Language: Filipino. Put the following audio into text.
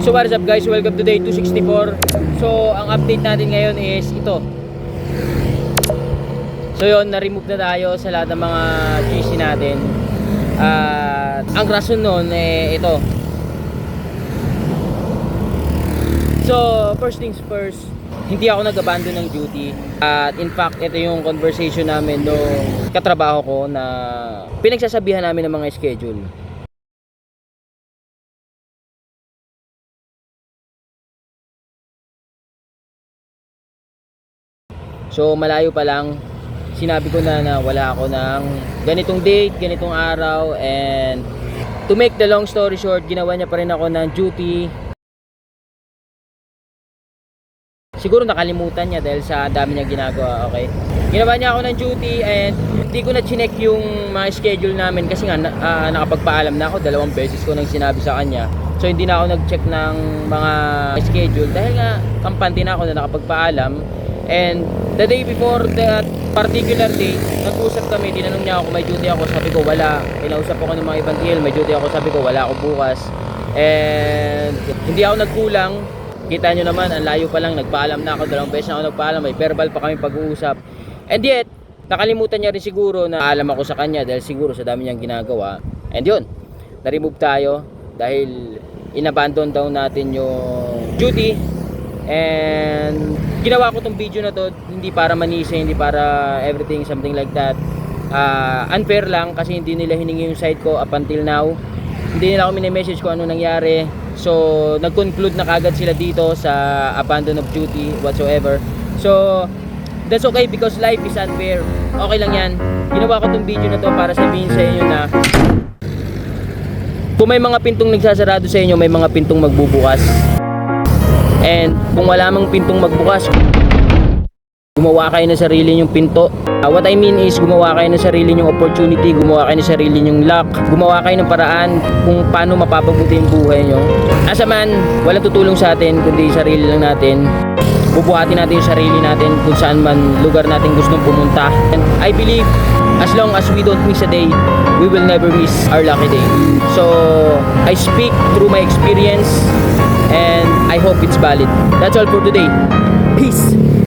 So what is up guys, welcome to day 264. So ang update natin ngayon is ito. So yun, na-remove na tayo sa lahat ng mga GC natin. At ang rason nun ito. So first things first, hindi ako nag-abandon ng duty. At in fact, ito yung conversation namin nung katrabaho ko na pinagsasabihan namin ng mga schedule. So malayo pa lang, sinabi ko na wala ako ng ganitong date, ganitong araw. And to make the long story short, ginawa niya pa rin ako ng duty. Siguro nakalimutan niya dahil sa dami niya ginagawa, okay? Ginawa niya ako ng duty and hindi ko na chinek yung mga schedule namin kasi nga nakapagpaalam na ako. 2 beses ko nang sinabi sa kanya. So hindi na ako nag-check ng mga schedule dahil nga kampante na ako na nakapagpaalam. And the day before that particular day, nag-usap kami, tinanong niya ako kung may duty ako, sabi ko wala. Kinausap ako ng mga ibang TL, may duty ako, sabi ko wala ako bukas. And hindi ako nagkulang. Kita nyo naman, ang layo pa lang, nagpaalam na ako, 2 beses na ako nagpaalam, may verbal pa kami pag-uusap. And yet, nakalimutan niya rin siguro na alam ako sa kanya dahil siguro sa dami niyang ginagawa. And yun, na-remove tayo dahil inabandon daw natin yung duty. And ginawa ko tong video na to hindi para manise, hindi para everything, something like that. Unfair lang kasi hindi nila hiningi yung side ko up until now. Hindi nila ako mini-message kung ano nangyari. So nag-conclude na kagad sila dito sa abandon of duty whatsoever. So that's okay because life is unfair. Okay lang yan. Ginawa ko tong video na to para sabihin sa inyo na kung may mga pintong nagsasarado sa inyo, may mga pintong magbubukas. And kung wala mang pintong magbukas, gumawa kayo ng sarili nyong pinto. What I mean is gumawa kayo ng sarili nyong opportunity, gumawa kayo ng sarili nyong luck, gumawa kayo ng paraan kung paano mapapabuti yung buhay nyo. As a man, walang tutulong sa atin kundi sarili lang natin. Bubuhatin natin yung sarili natin kung saan man lugar natin gustong pumunta. And I believe as long as we don't miss a day, we will never miss our lucky day. So I speak through my experience and I hope it's valid. That's all for today. Peace!